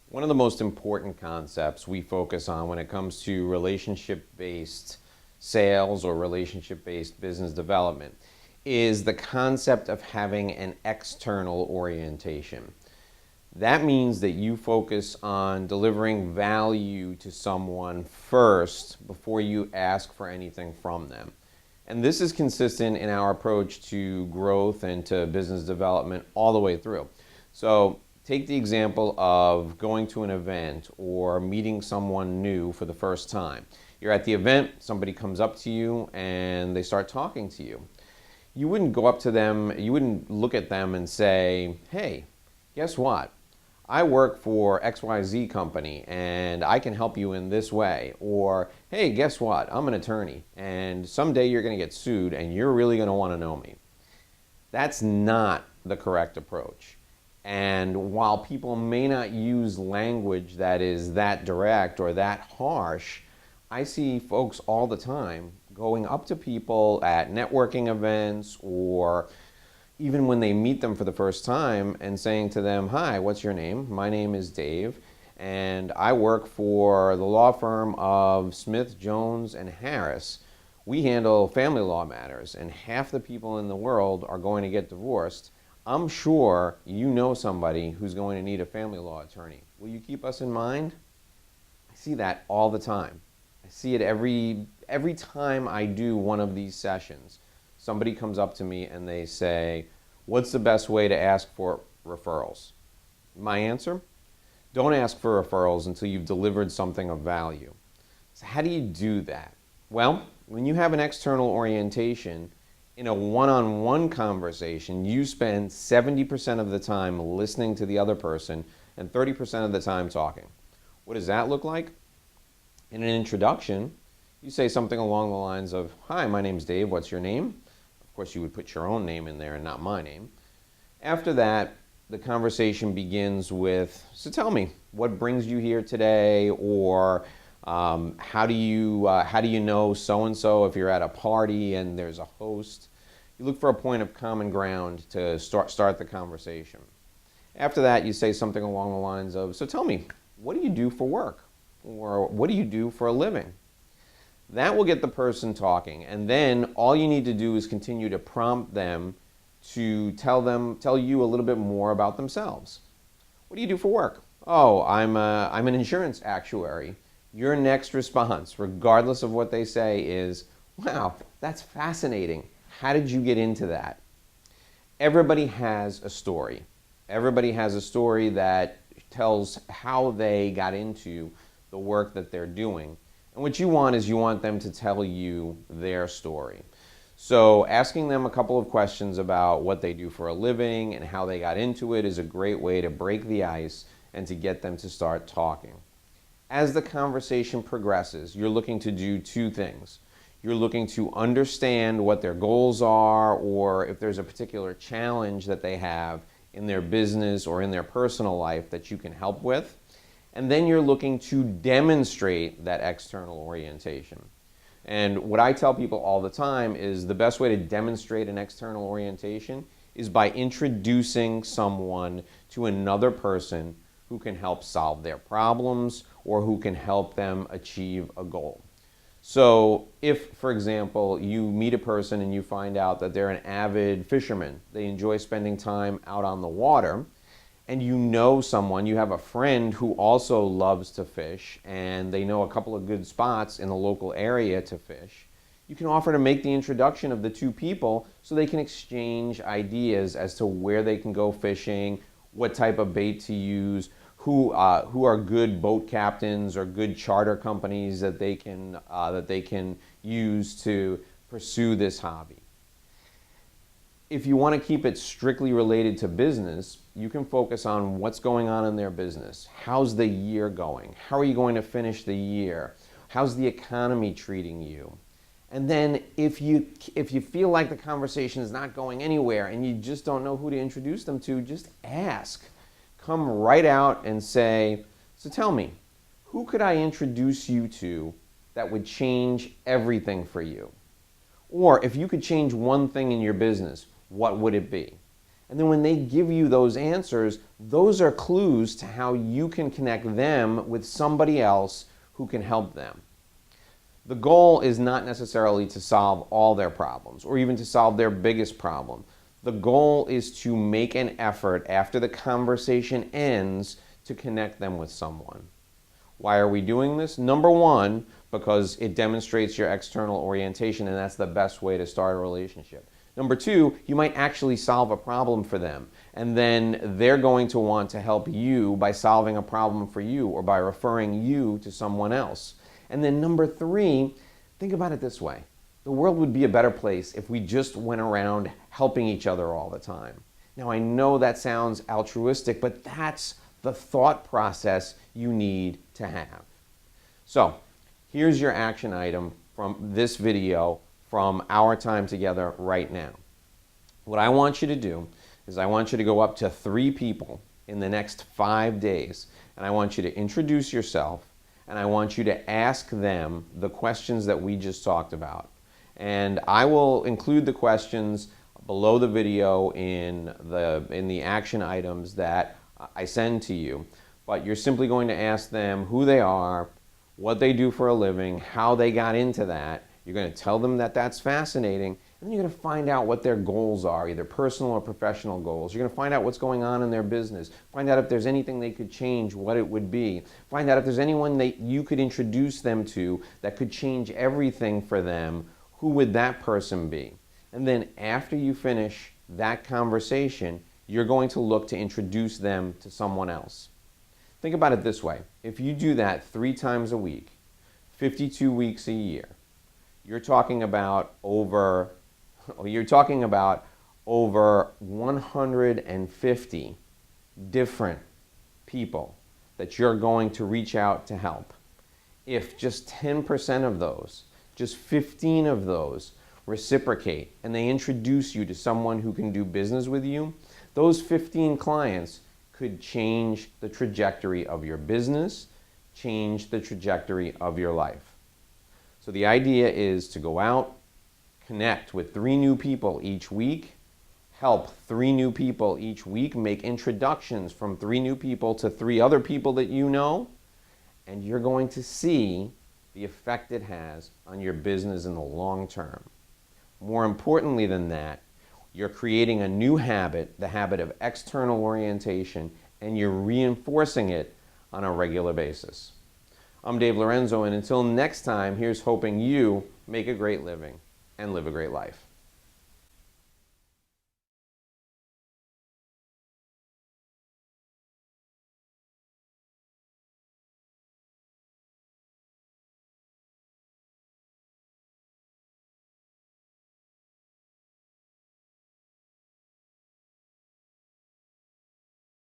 One of the most important concepts we focus on when it comes to relationship-based sales or relationship-based business development is the concept of having an external orientation. That means that you focus on delivering value to someone first before you ask for anything from them. And this is consistent in our approach to growth and to business development all the way through. So take the example of going to an event or meeting someone new for the first time. You're at the event, somebody comes up to you and they start talking to you. You wouldn't go up to them, you wouldn't look at them and say, hey, guess what? I work for XYZ company and I can help you in this way. Or, hey, guess what? I'm an attorney and someday you're going to get sued and you're really going to want to know me. That's not the correct approach. And while people may not use language that is that direct or that harsh, I see folks all the time going up to people at networking events or even when they meet them for the first time and saying to them, hi, what's your name? My name is Dave, and I work for the law firm of Smith, Jones, and Harris. We handle family law matters, and half the people in the world are going to get divorced. I'm sure you know somebody who's going to need a family law attorney. Will you keep us in mind? I see that all the time. I see it every time I do one of these sessions. Somebody comes up to me and they say, what's the best way to ask for referrals? My answer? Don't ask for referrals until you've delivered something of value. So how do you do that? Well, when you have an external orientation, in a one-on-one conversation, you spend 70% of the time listening to the other person and 30% of the time talking. What does that look like? In an introduction, you say something along the lines of, hi, my name's Dave, what's your name? Of course, you would put your own name in there and not my name. After that, the conversation begins with, so tell me, what brings you here today? Or how do you know so-and-so if you're at a party and there's a host? You look for a point of common ground to start the conversation. After that, you say something along the lines of, so tell me, what do you do for work? Or what do you do for a living? That will get the person talking, and then all you need to do is continue to prompt them to tell you a little bit more about themselves. What do you do for work? Oh, I'm an insurance actuary. Your next response, regardless of what they say, is, wow, that's fascinating. How did you get into that? Everybody has a story. Everybody has a story that tells how they got into the work that they're doing. And what you want is you want them to tell you their story. So asking them a couple of questions about what they do for a living and how they got into it is a great way to break the ice and to get them to start talking. As the conversation progresses, you're looking to do two things. You're looking to understand what their goals are, or if there's a particular challenge that they have in their business or in their personal life that you can help with. And then you're looking to demonstrate that external orientation. And what I tell people all the time is the best way to demonstrate an external orientation is by introducing someone to another person who can help solve their problems or who can help them achieve a goal. So if, for example, you meet a person and you find out that they're an avid fisherman, they enjoy spending time out on the water, and you know someone, you have a friend who also loves to fish, and they know a couple of good spots in the local area to fish, you can offer to make the introduction of the two people so they can exchange ideas as to where they can go fishing, what type of bait to use, who are good boat captains or good charter companies that they can use to pursue this hobby. If you want to keep it strictly related to business, you can focus on what's going on in their business. How's the year going? How are you going to finish the year? How's the economy treating you? And then if you feel like the conversation is not going anywhere and you just don't know who to introduce them to, just ask. Come right out and say, so tell me, who could I introduce you to that would change everything for you? Or if you could change one thing in your business, what would it be? And then when they give you those answers, those are clues to how you can connect them with somebody else who can help them. The goal is not necessarily to solve all their problems or even to solve their biggest problem. The goal is to make an effort after the conversation ends to connect them with someone. Why are we doing this? Number one, because it demonstrates your external orientation, and that's the best way to start a relationship. Number two, you might actually solve a problem for them, and then they're going to want to help you by solving a problem for you or by referring you to someone else. And then number three, think about it this way. The world would be a better place if we just went around helping each other all the time. Now, I know that sounds altruistic, but that's the thought process you need to have. So, here's your action item from this video from our time together right now. What I want you to do is I want you to go up to 3 people in the next 5 days, and I want you to introduce yourself, and I want you to ask them the questions that we just talked about. And I will include the questions below the video in the action items that I send to you. But you're simply going to ask them who they are, what they do for a living, how they got into that. You're going to tell them that that's fascinating, and then you're going to find out what their goals are, either personal or professional goals. You're going to find out what's going on in their business. Find out if there's anything they could change, what it would be. Find out if there's anyone that you could introduce them to that could change everything for them. Who would that person be? And then after you finish that conversation, you're going to look to introduce them to someone else. Think about it this way. If you do that 3 times a week, 52 weeks a year, you're talking about over 150 different people that you're going to reach out to help. If just 10% of those, just 15 of those reciprocate and they introduce you to someone who can do business with you, those 15 clients could change the trajectory of your business, change the trajectory of your life. So the idea is to go out, connect with 3 new people each week, help 3 new people each week, make introductions from 3 new people to 3 other people that you know, and you're going to see the effect it has on your business in the long term. More importantly than that, you're creating a new habit, the habit of external orientation, and you're reinforcing it on a regular basis. I'm Dave Lorenzo, and until next time, here's hoping you make a great living and live a great life.